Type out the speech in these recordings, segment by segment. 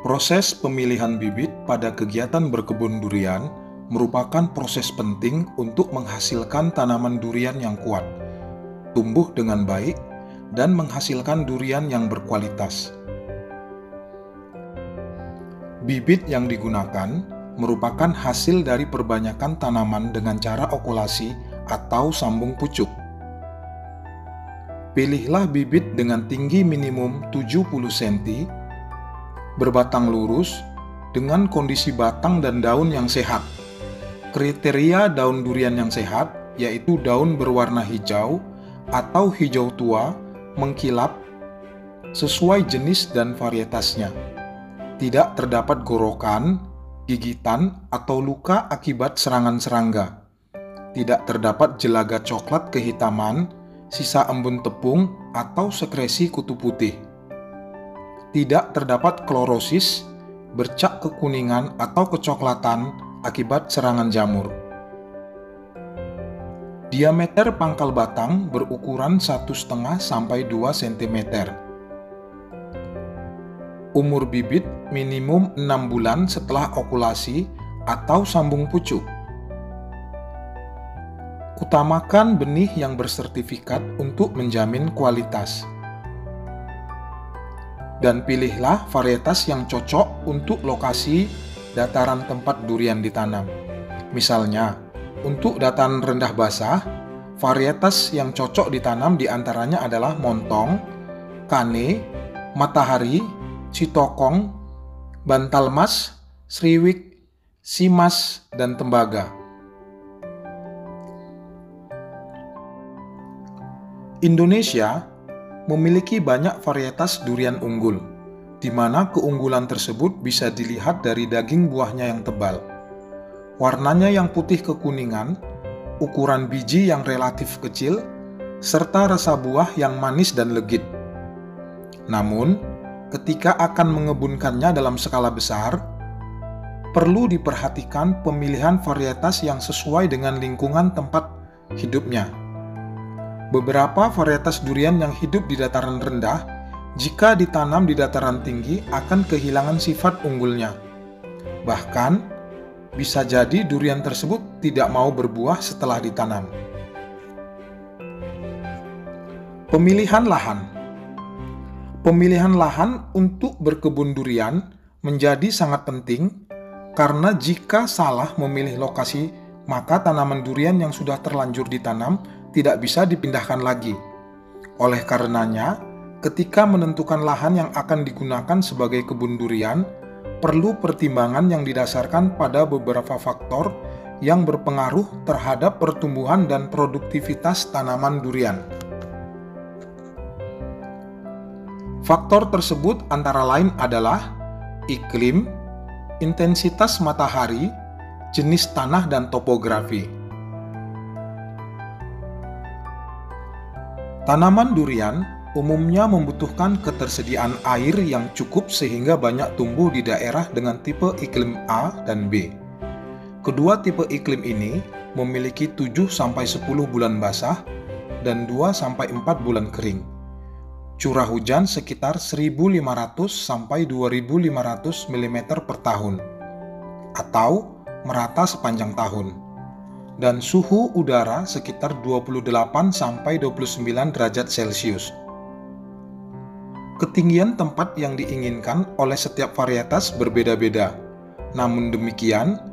Proses pemilihan bibit pada kegiatan berkebun durian merupakan proses penting untuk menghasilkan tanaman durian yang kuat, tumbuh dengan baik, dan menghasilkan durian yang berkualitas. Bibit yang digunakan merupakan hasil dari perbanyakan tanaman dengan cara okulasi atau sambung pucuk. Pilihlah bibit dengan tinggi minimum 70 cm, berbatang lurus, dengan kondisi batang dan daun yang sehat. Kriteria daun durian yang sehat yaitu daun berwarna hijau atau hijau tua, mengkilap, sesuai jenis dan varietasnya. Tidak terdapat gorokan, gigitan, atau luka akibat serangan serangga. Tidak terdapat jelaga coklat kehitaman, sisa embun tepung, atau sekresi kutu putih. Tidak terdapat klorosis, bercak kekuningan atau kecoklatan akibat serangan jamur. Diameter pangkal batang berukuran 1,5 sampai 2 cm. Umur bibit minimum 6 bulan setelah okulasi atau sambung pucuk. Utamakan benih yang bersertifikat untuk menjamin kualitas. Dan pilihlah varietas yang cocok untuk lokasi dataran tempat durian ditanam. Misalnya, untuk dataran rendah basah, varietas yang cocok ditanam diantaranya adalah montong, kane, matahari, citokong, bantal mas, sriwik, simas, dan tembaga. Indonesia memiliki banyak varietas durian unggul, di mana keunggulan tersebut bisa dilihat dari daging buahnya yang tebal, warnanya yang putih kekuningan, ukuran biji yang relatif kecil, serta rasa buah yang manis dan legit. Namun, ketika akan mengebunkannya dalam skala besar, perlu diperhatikan pemilihan varietas yang sesuai dengan lingkungan tempat hidupnya. Beberapa varietas durian yang hidup di dataran rendah, jika ditanam di dataran tinggi akan kehilangan sifat unggulnya. Bahkan, bisa jadi durian tersebut tidak mau berbuah setelah ditanam. Pemilihan lahan. Pemilihan lahan untuk berkebun durian menjadi sangat penting karena jika salah memilih lokasi, maka tanaman durian yang sudah terlanjur ditanam tidak bisa dipindahkan lagi. Oleh karenanya, ketika menentukan lahan yang akan digunakan sebagai kebun durian, perlu pertimbangan yang didasarkan pada beberapa faktor yang berpengaruh terhadap pertumbuhan dan produktivitas tanaman durian. Faktor tersebut antara lain adalah iklim, intensitas matahari, jenis tanah, dan topografi. Tanaman durian umumnya membutuhkan ketersediaan air yang cukup sehingga banyak tumbuh di daerah dengan tipe iklim A dan B. Kedua tipe iklim ini memiliki 7-10 bulan basah dan 2-4 bulan kering. Curah hujan sekitar 1.500 sampai 2.500 mm per tahun atau merata sepanjang tahun. Dan suhu udara sekitar 28 sampai 29 derajat Celcius. Ketinggian tempat yang diinginkan oleh setiap varietas berbeda-beda. Namun demikian,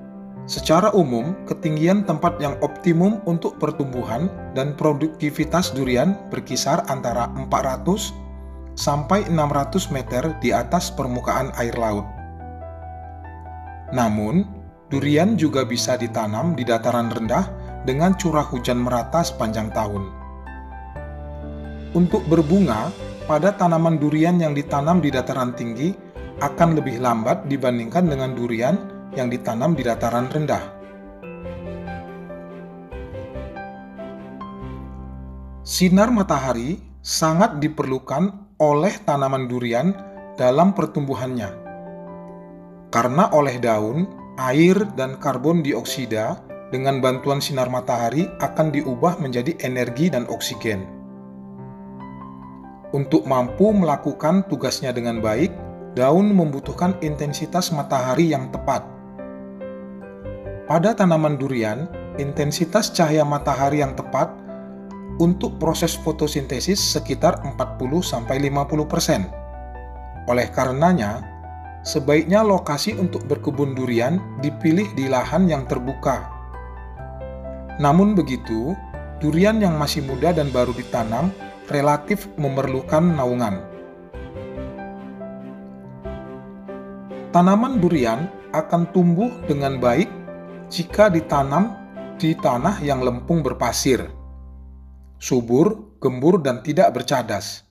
secara umum ketinggian tempat yang optimum untuk pertumbuhan dan produktivitas durian berkisar antara 400 sampai 600 meter di atas permukaan air laut. Namun, durian juga bisa ditanam di dataran rendah dengan curah hujan merata sepanjang tahun. Untuk berbunga, pada tanaman durian yang ditanam di dataran tinggi akan lebih lambat dibandingkan dengan durian yang ditanam di dataran rendah. Sinar matahari sangat diperlukan oleh tanaman durian dalam pertumbuhannya. Karena oleh daun, air dan karbon dioksida dengan bantuan sinar matahari akan diubah menjadi energi dan oksigen. Untuk mampu melakukan tugasnya dengan baik, daun membutuhkan intensitas matahari yang tepat. Pada tanaman durian, intensitas cahaya matahari yang tepat untuk proses fotosintesis sekitar 40-50%. Oleh karenanya, sebaiknya lokasi untuk berkebun durian dipilih di lahan yang terbuka. Namun begitu, durian yang masih muda dan baru ditanam relatif memerlukan naungan. Tanaman durian akan tumbuh dengan baik jika ditanam di tanah yang lempung berpasir, subur, gembur, dan tidak bercadas.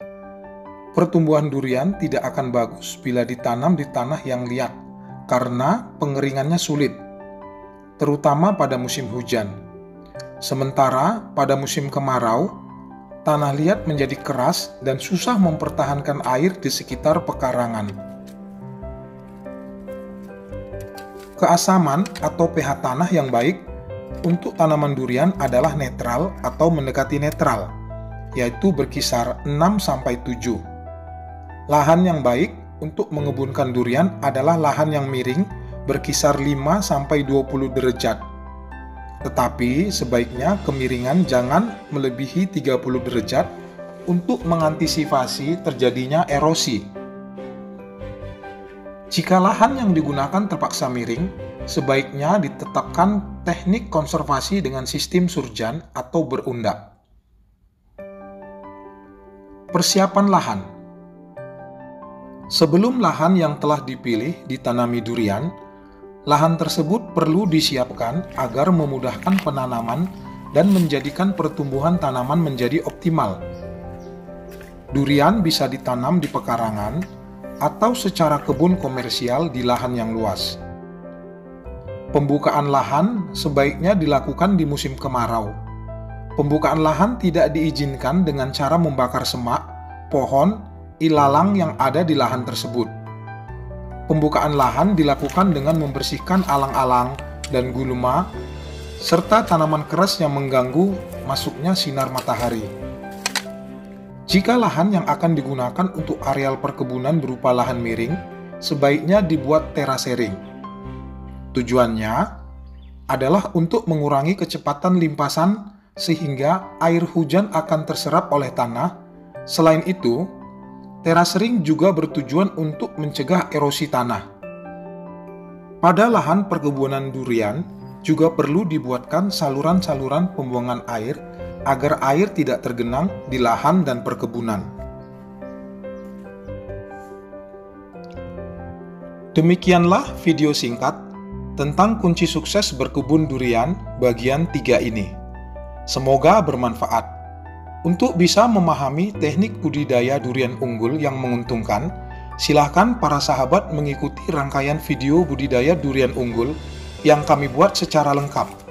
Pertumbuhan durian tidak akan bagus bila ditanam di tanah yang liat karena pengeringannya sulit, terutama pada musim hujan. Sementara pada musim kemarau, tanah liat menjadi keras dan susah mempertahankan air di sekitar pekarangan. Keasaman atau pH tanah yang baik untuk tanaman durian adalah netral atau mendekati netral, yaitu berkisar 6-7. Lahan yang baik untuk mengebunkan durian adalah lahan yang miring berkisar 5-20 derajat. Tetapi sebaiknya kemiringan jangan melebihi 30 derajat untuk mengantisipasi terjadinya erosi. Jika lahan yang digunakan terpaksa miring, sebaiknya ditetapkan teknik konservasi dengan sistem surjan atau berundak. Persiapan lahan. Sebelum lahan yang telah dipilih ditanami durian, lahan tersebut perlu disiapkan agar memudahkan penanaman dan menjadikan pertumbuhan tanaman menjadi optimal. Durian bisa ditanam di pekarangan atau secara kebun komersial di lahan yang luas. Pembukaan lahan sebaiknya dilakukan di musim kemarau. Pembukaan lahan tidak diizinkan dengan cara membakar semak, pohon, ilalang yang ada di lahan tersebut. Pembukaan lahan dilakukan dengan membersihkan alang-alang dan gulma, serta tanaman keras yang mengganggu masuknya sinar matahari. Jika lahan yang akan digunakan untuk areal perkebunan berupa lahan miring, sebaiknya dibuat terasering. Tujuannya adalah untuk mengurangi kecepatan limpasan sehingga air hujan akan terserap oleh tanah. Selain itu, terasering juga bertujuan untuk mencegah erosi tanah. Pada lahan perkebunan durian juga perlu dibuatkan saluran-saluran pembuangan air agar air tidak tergenang di lahan dan perkebunan. Demikianlah video singkat tentang kunci sukses berkebun durian bagian 3 ini. Semoga bermanfaat. Untuk bisa memahami teknik budidaya durian unggul yang menguntungkan, silahkan para sahabat mengikuti rangkaian video budidaya durian unggul yang kami buat secara lengkap.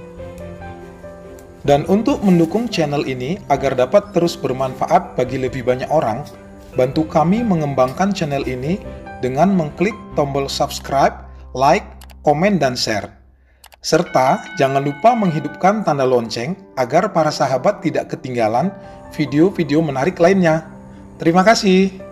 Dan untuk mendukung channel ini agar dapat terus bermanfaat bagi lebih banyak orang, bantu kami mengembangkan channel ini dengan mengklik tombol subscribe, like, komen, dan share. Serta jangan lupa menghidupkan tanda lonceng agar para sahabat tidak ketinggalan video-video menarik lainnya. Terima kasih.